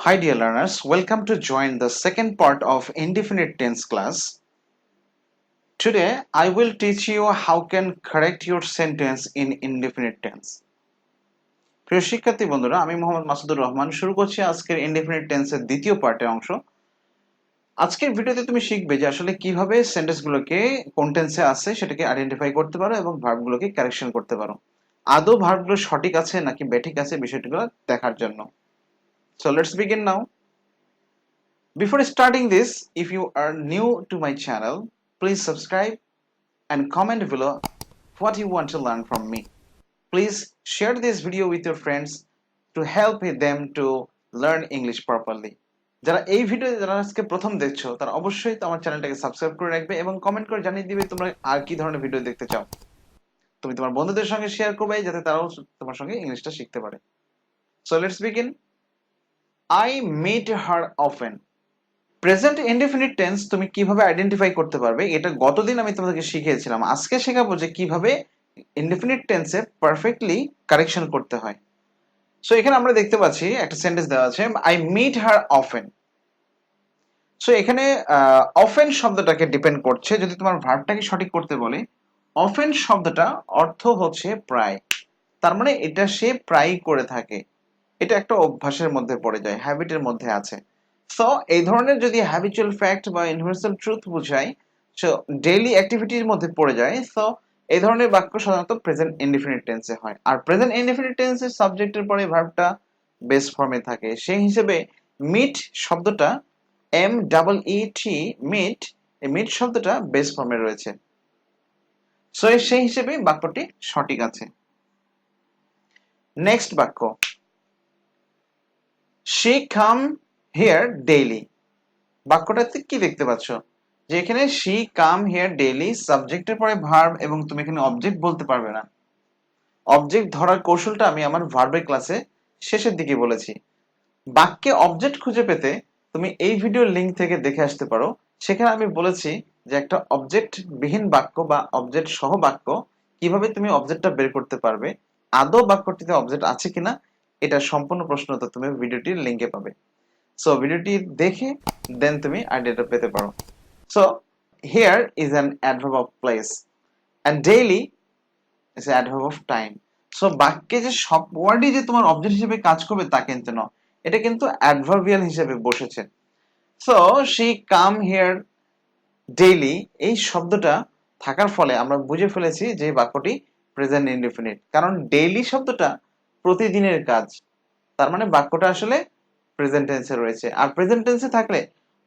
Hi dear learners, welcome to join the second part of Indefinite Tense class. Today I will teach you how can correct your sentence in Indefinite Tense. প্রিয় শিক্ষার্থী বন্ধুরা, আমি মোহাম্মদ মাসুদুর রহমান শুরু করছি আজকের Indefinite Tense এর দ্বিতীয় পার্টের অংশ। আজকের ভিডিওতে তুমি শিখবে যে আসলে কিভাবে সেন্টেন্সগুলোকে কোন টেন্সে আছে সেটাকে আইডেন্টিফাই করতে পারো এবং ভার্বগুলোকে কারেকশন করতে পারো। আদৌ ভার্বগুলো সঠিক আছে নাকি বেঠিক আছে বিষয়গুলো দেখার জন্য। So let's begin now. Before starting this, if you are new to my channel, please subscribe and comment below what you want to learn from me. Please share this video with your friends to help them to learn English properly. যারা এই video যারা আজকে প্রথম দেখছো তারা অবশ্যই তো আমার চ্যানেলটাকে সাবস্ক্রাইব করে রাখবে এবং কমেন্ট করে জানিয়ে দিবে তোমরা আর কি ধরনের ভিডিও দেখতে চাও। তুমি তোমার বন্ধুদের সঙ্গে শেয়ার করবে যাতে তারাও তোমার সঙ্গে ইংলিশটা শিখতে পারে। So let's begin. I meet her often. Present indefinite tense তুমি কিভাবে আইডেন্টিফাই করতে পারবে এটা গতদিন আমি তোমাদেরকে শিখিয়েছিলাম। আজকে শেখাবো যে কিভাবে ইনডেফিনিট টেন্সে পারফেক্টলি কারেকশন করতে হয়। সো এখানে আমরা দেখতে পাচ্ছি একটা সেন্টেন্স দেওয়া আছে, I meet her often. So এখানে অফেন শব্দটাকে ডিপেন্ড করছে, যদি তোমার ভার্বটাকে সঠিক করতে বলে অফেন শব্দটা অর্থ হচ্ছে প্রায়, তার মানে এটা সে প্রায় করে থাকে, এটা একটা অভ্যাসের মধ্যে পড়ে যায়, হ্যাবিটের মধ্যে আছে। সো এই ধরনের যদি হ্যাবিচুয়াল ফ্যাক্ট বা ইউনিভার্সাল ট্রুথ বোঝায়, সো ডেইলি অ্যাক্টিভিটির মধ্যে পড়ে যায়, সো এই ধরনের বাক্য সাধারণত প্রেজেন্ট ইনডিফিনিট টেন্সে হয়। আর প্রেজেন্ট ইনডিফিনিট টেন্সের সাবজেক্টের পরে ভার্বটা বেস ফর্মে থাকে, সেই হিসেবে মিট শব্দটা M-E-E-T মিট, এই মিট শব্দটা বেস ফর্মে রয়েছে। সো সেই হিসেবে বাক্যটি সঠিক আছে। নেক্সট বাক্য, she come here daily। বাক্যটাতে কি দেখতে পাচ্ছ যে এখানে she come here daily সাবজেক্টের পরে ভার্ব এবং তুমি এখানে অবজেক্ট বলতে পারবে না। অবজেক্ট ধরার কৌশলটা আমি আমার ভার্বের ক্লাসে শেষের দিকে বলেছি। বাক্যে অবজেক্ট খুঁজে পেতে তুমি এই ভিডিওর লিংক থেকে দেখে আসতে পারো। সেখানে আমি বলেছি যে একটা অবজেক্ট বিহীন বাক্য বা অবজেক্ট সহ বাক্য কিভাবে তুমি অবজেক্টটা বের করতে পারবে, আদৌ বাক্যটিতে অবজেক্ট আছে কিনা, এটা সম্পূর্ণ প্রশ্ন তো তুমি ভিডিওটির লিংকে পাবে। সো ভিডিওটি দেখে দেন তুমি আইডিয়াটা পেতে পারো। So here is an adverb of place and daily is adverb of time. So বাক্যে যে সব ওয়ার্ডই যে তোমার অবজেক্ট হিসেবে কাজ করবে তা কিন্তু নয়, এটা কিন্তু অ্যাডভার্বিয়াল হিসেবে বসেছে। So she come here daily এই শব্দটা থাকার ফলে আমরা বুঝে ফেলেছি যে বাক্যটি প্রেজেন্ট ইনডিফিনিট, কারণ ডেইলি শব্দটা প্রতিদিনের কাজ, তার মানে বাক্যটা আসলে প্রেজেন্ট টেন্সে রয়েছে। আর প্রেজেন্ট টেন্সে থাকলে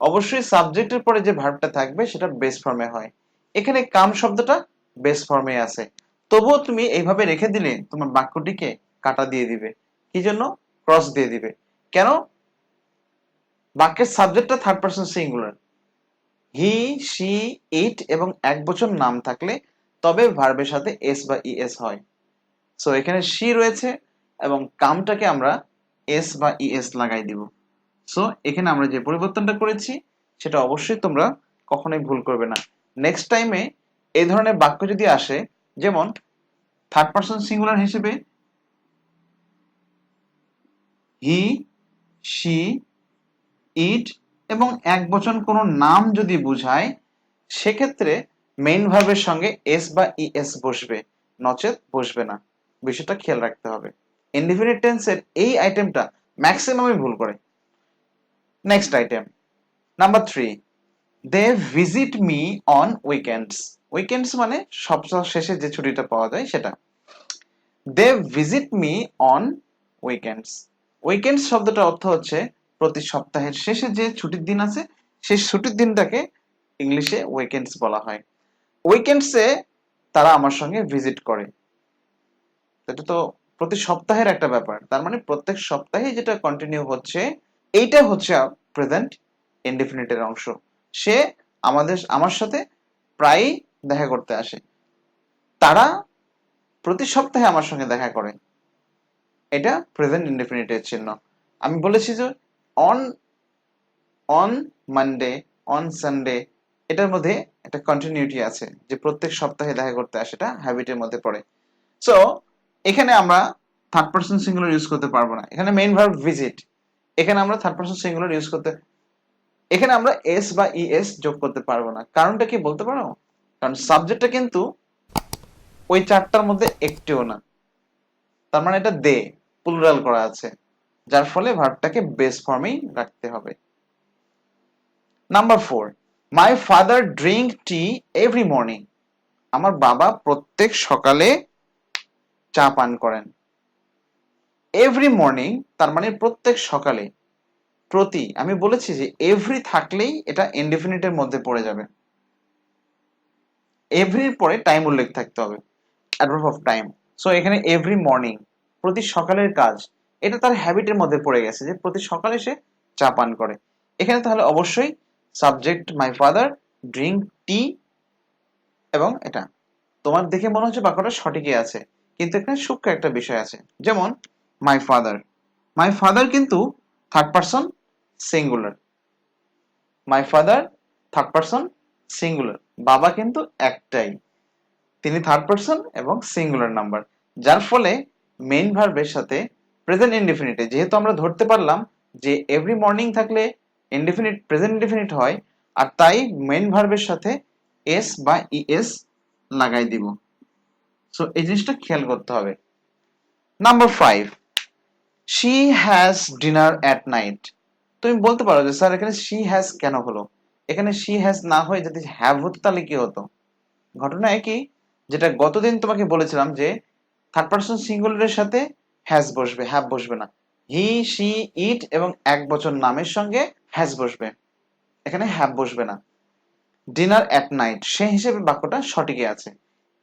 অবশ্যই সাবজেক্টের পরে যে ভার্বটা থাকবে সেটা বেস ফর্মে হয়। এখানে কাম শব্দটা বেস ফর্মে আছে, তবুও তুমি এইভাবে রেখে দিলে তোমার বাক্যটিকে কাটা দিয়ে দিবে। কি জন্য? ক্রস দিয়ে দিবে। কেন? বাক্যের সাবজেক্টটা third person singular, he, she, it এবং একবচন নাম থাকলে তবে ভার্বের সাথে এস বা ইএস হয়। সো এখানে শি রয়েছে এবং কামটাকে আমরা এস বা ইএস লাগাই দিব। সো এখানে আমরা যে পরিবর্তনটা করেছি সেটা অবশ্যই তোমরা কখনোই ভুল করবে না। নেক্সট টাইমে এই ধরনের বাক্য যদি আসে, যেমন থার্ড পারসন সিঙ্গুলার হিসেবে হি, শি, ইট এবং একবচন কোনো নাম যদি বোঝায়, সেক্ষেত্রে মেইন ভার্বের সঙ্গে এস বা ইএস বসবে, নচেত বসবে না। বিষয়টা খেয়াল রাখতে হবে। ইনডিফিনিট টেন্সের এই আইটেমটা ম্যাক্সিমামই ভুল করে। Next item number 3, they visit me on weekends. Weekends মানে সপ্তাহ শেষে যে ছুটিটা পাওয়া যায় সেটা। They visit me on weekends. Weekends শব্দটার অর্থ হচ্ছে প্রতি সপ্তাহের শেষে যে ছুটির দিন আছে সেই ছুটির দিনটাকে ইংলিশে উইকেন্ডস বলা হয়। উইকেন্ডসে তারা আমার সঙ্গে ভিজিট করে, এটা তো প্রতি সপ্তাহের একটা ব্যাপার, তার মানে প্রত্যেক সপ্তাহে যেটা কন্টিনিউ হচ্ছে এইটা হচ্ছে প্রেজেন্ট ইনডিফিনিটের অংশ। সে আমার সাথে প্রায়ই দেখা করতে আসে, তারা প্রতি সপ্তাহে আমার সঙ্গে দেখা করে, এটা প্রেজেন্ট ইনডিফিনিটের চিহ্ন। আমি বলেছি যে on on Monday, on Sunday, এটার মধ্যে একটা কন্টিনিউটি আছে যে প্রত্যেক সপ্তাহে দেখা করতে আসে, এটা হ্যাবিটের মধ্যে পড়ে। সো এখানে আমরা থার্ড পারসন সিঙ্গুলার ইউজ করতে পারবো না, এখানে মেইন ভার্ব ভিজিট, এখানে আমরা থার্ড পারসন সিঙ্গুলার ইউজ করতে, এখানে আমরা এস বা ইএস যোগ করতে পারবো না। কারণটা কি বলতে পারো? কারণ সাবজেক্টটা কিন্তু ওই চারটার মধ্যে একটিও না, তার মানে এটা দে প্লুরাল করা আছে, যার ফলে ভার্বটাকে বেস ফর্মেই রাখতে হবে। Number 4, my father drink tea every morning. আমার বাবা প্রত্যেক সকালে চা পান করেন। এভরি মর্নিং তার মানে প্রত্যেক সকালে, প্রতি, আমি বলেছি যে এভরি থাকলেই এটা ইনডেফিনিটের মধ্যে পড়ে যাবে। এভরির পরে টাইম উল্লেখ থাকতে হবে, অ্যাডভার্ব অফ টাইম। সো এখানে এভরি মর্নিং, প্রতি সকালের কাজ, এটা তার হ্যাবিটের মধ্যে পড়ে গেছে যে প্রতি সকালে সে চা পান করে। এখানে তাহলে অবশ্যই subject my father, drink tea, এবং এটা তোমার দেখে মনে হচ্ছে বাক্যটা সঠিকই আছে, কিন্তু এখানে সূক্ষ্ম একটা বিষয় আছে। যেমন মাই ফাদার, মাই ফাদার কিন্তু third person singular, my father third person singular, বাবা কিন্তু একটাই, তিনি থার্ড পারসন এবং সিঙ্গুলার নাম্বার, যার ফলে মেইন ভার্বের সাথে প্রেজেন্ট ইনডেফিনিটে, যেহেতু আমরা ধরতে পারলাম যে এভরি মর্নিং থাকলে ইনডেফিনিট প্রেজেন্ট ইনডেফিনিট হয়, আর তাই মেইন ভার্বের সাথে এস বা ইএস লাগাই দিব। সো এই জিনিসটা খেয়াল করতে হবে। Number 5, she has dinner at night. তুমি বলতে পারো যে স্যার এখানে শি হ্যাজ কেন হলো? এখানে শি হ্যাজ না হয়ে যদি হ্যাভ হতো তাহলে কি হতো? ঘটনা একই, যেটা গতদিন তোমাকে বলেছিলাম যে থার্ড পারসন সিঙ্গুলারের সাথে হ্যাজ বসবে, হ্যাভ বসবে না। হি, শি, ইট এবং এক বচন নামের সঙ্গে হ্যাজ বসবে, এখানে হ্যাভ বসবে না। ডিনার অ্যাট নাইট, সে হিসেবে বাক্যটা সঠিকই আছে।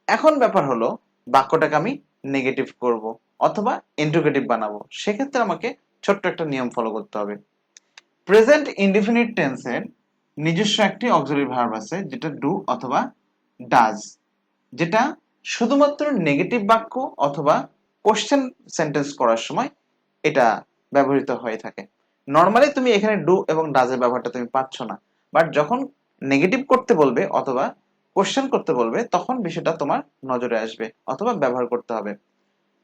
এখন ব্যাপার হলো বাক্যটাকে আমি নেগেটিভ করব অথবা ইন্টারোগেটিভ বানাবো, সেক্ষেত্রে আমাকে ছোট্ট একটা নিয়ম ফলো করতে হবে। প্রেজেন্ট ইনডিফিনিট টেন্সের নিজস্ব একটি অক্সিলারি ভার্ব আছে, যেটা ডু অথবা ডাজ, যেটা শুধুমাত্র নেগেটিভ বাক্য অথবা কোশ্চেন সেন্টেন্স করার সময় এটা ব্যবহৃত হয়ে থাকে। নর্মালি তুমি এখানে ডু এবং ডাজের ব্যবহারটা তুমি পাচ্ছ না, বাট যখন নেগেটিভ করতে বলবে অথবা কোশ্চেন করতে বলবে তখন বিষয়টা তোমার নজরে আসবে অথবা ব্যবহার করতে হবে।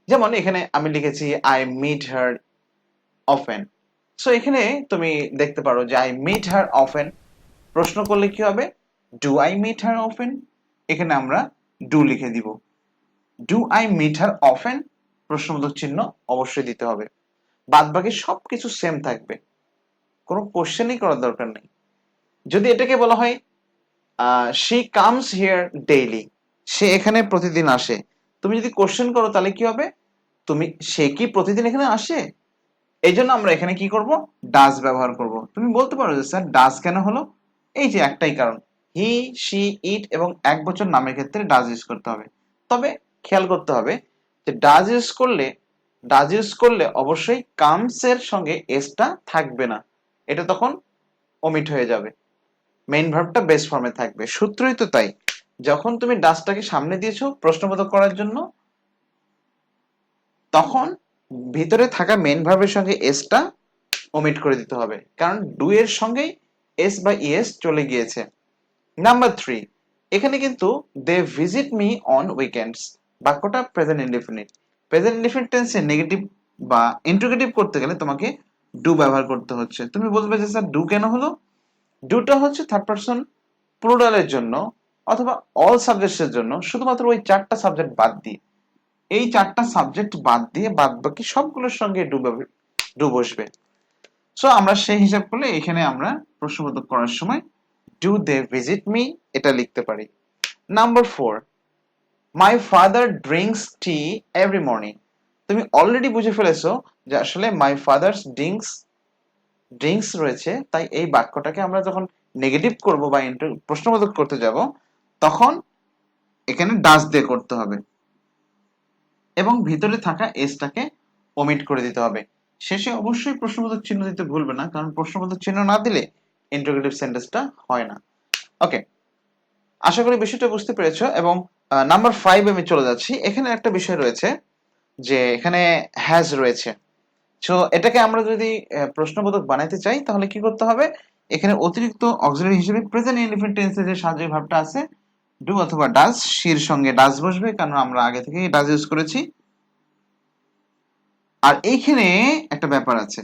যেমন এখানে আমি লিখেছি I meet her often. So এখানে তুমি দেখতে পারো যে আই মিট হার অফেন, প্রশ্ন করলে কি হবে? Do I meet her often, এখানে আমরা ডু লিখে দিব। Do I meet her often, প্রশ্নবোধক চিহ্ন অবশ্যই দিতে হবে। বাদ বাকি সবকিছু সেম থাকবে, কোনো কোশ্চেনই করার দরকার নেই। যদি এটাকে বলা হয় শি কামস হিয়ার ডেইলি, সে এখানে প্রতিদিন আসে, তুমি যদি কোশ্চেন করো তাহলে কি হবে? তুমি, সে কি প্রতিদিন এখানে আসে? এই জন্য আমরা এখানে কি করব? ডাজ ব্যবহার করব। তুমি বলতে পারো যে স্যার ডাজ কেন হলো? এই যে একটাই কারণ, হি, শি, ইট এবং এক বচন নামের ক্ষেত্রে ডাজ ইউজ করতে হবে। তবে খেয়াল করতে হবে যে ডাজ ইউজ করলে অবশ্যই কামস এর সঙ্গে এসটা থাকবে না, এটা তখন ওমিট হয়ে যাবে, মেইন ভার্বটা বেস ফর্মে থাকবে। সূত্রই তো তাই, যখন তুমি ডাজটাকে সামনে দিয়েছো প্রশ্নবোধক করার জন্য, তখন ভিতরে থাকা মেইন ভার্বের সঙ্গে এসটা ওমিট করে দিতে হবে, কারণ ডু এর সঙ্গেই এস বা ইএস চলে গিয়েছে। নাম্বার 3, এখানে কিন্তু they visit me on weekends, বাক্যটা প্রেজেন্ট ইনডিফিনিট। প্রেজেন্ট ইনডিফিনিট টেন্সে নেগেটিভ বা ইন্টারোগেটিভ করতে গেলে তোমাকে ডু ব্যবহার করতে হচ্ছে। তুমি বলবে যে স্যার ডু কেন হলো? ডুটা হচ্ছে থার্ড পারসন প্লুরালের জন্য অথবা অল সাবজেক্টসের জন্য, শুধুমাত্র ওই চারটা সাবজেক্ট বাদ দিয়ে, এই চারটা সাবজেক্ট বাদ দিয়ে বাদ বাকি সবগুলোর সঙ্গে ডু বসবে। সো আমরা সেই হিসাব করলে এখানে আমরা প্রশ্নবোধক করার সময় ডু দে ভিজিট মি এটা লিখতে পারি। Number 4, my father drinks T every morning. তুমি অলরেডি বুঝে ফেলেছো যে আসলে মাই ফাদার্স ড্রিঙ্কস রয়েছে, তাই এই বাক্যটাকে আমরা যখন নেগেটিভ করব বা প্রশ্নবোধক করতে যাব তখন এখানে ডাজ দিয়ে করতে হবে এবং ভিতরে থাকা এসটাকে ওমিট করে দিতে হবে। শেষে অবশ্যই প্রশ্নবোধক চিহ্ন দিতে ভুলবে না, কারণ প্রশ্নবোধক চিহ্ন না দিলে ইন্টারোগেটিভ সেন্টেন্সটা হয় না। ওকে, আশা করি বিষয়টা বুঝতে পেরেছো। এবং নাম্বার 5 আমি চলে যাচ্ছি। এখানে একটা বিষয় রয়েছে যে এখানে হ্যাজ রয়েছে, সো এটাকে আমরা যদি প্রশ্নবোধক বানাইতে চাই তাহলে কি করতে হবে? এখানে অতিরিক্ত অক্সিলারি হিসেবে প্রেজেন্ট ইনডিফিনিট টেন্সে যে সাহায্যের ভাবটা আছে ডু অথবা ডাজ, শির সঙ্গে ডাজ বসবে, কারণ আমরা আগে থেকেই ডাজ ইউজ করেছি। আর এইখানে একটা ব্যাপার আছে,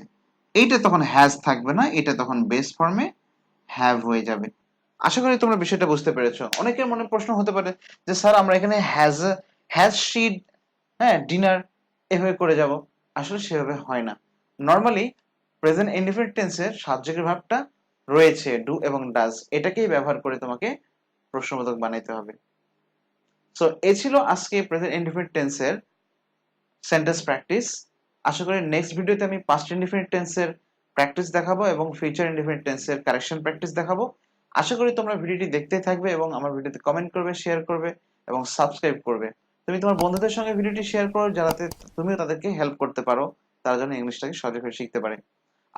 এইটা তখন হ্যাজ থাকবে না, এটা তখন বেস ফর্মে হ্যাভ হয়ে যাবে। আশা করি তোমরা বিষয়টা বুঝতে পেরেছো। অনেকের মনে প্রশ্ন হতে পারে যে স্যার আমরা এখানে হ্যাজ শি হ্যাঁ ডিনার এভাবে করে যাব। আসলে সেভাবে হয় না। নর্মালি প্রেজেন্ট ইনডিফিনিট টেন্সের সাবজেক্টের ভাবটা রয়েছে ডু এবং ডাজ, এটাকেই ব্যবহার করে তোমাকে প্রশ্নবোধক বানাইতে হবে। সো এ ছিল আজকে প্রেজেন্ট ইনডিফিনিট টেন্সের সেন্টেন্স প্র্যাকটিস। আশা করি নেক্সট ভিডিওতে আমি পাস্ট ইনডিফিনিট টেন্সের প্র্যাকটিস দেখাবো এবং ফিউচার ইনডিফিনিট টেন্সের কারেকশন প্র্যাকটিস দেখাবো। আশা করি তোমরা ভিডিওটি দেখতেই থাকবে এবং আমার ভিডিওতে কমেন্ট করবে, শেয়ার করবে এবং সাবস্ক্রাইব করবে। তুমি তোমার বন্ধুদের সঙ্গে ভিডিওটি শেয়ার করো যাতে তুমিও তাদেরকে হেল্প করতে পারো, তারা যেন ইংলিশটাকে সহজে শিখতে পারে।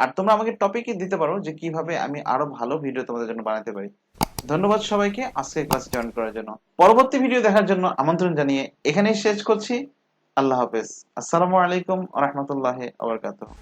আর তোমরা আমাকে টপিকই দিতে পারো যে কিভাবে আমি আরো ভালো ভিডিও তোমাদের জন্য বানাতে পারি। ধন্যবাদ সবাইকে আজকের ক্লাসে জয়েন করার জন্য। পরবর্তী ভিডিও দেখার জন্য আমন্ত্রণ জানিয়ে এখানেই শেষ করছি। আল্লাহ হাফেজ। আসসালামু আলাইকুম ওয়া রাহমাতুল্লাহি ওয়া বারাকাতুহু।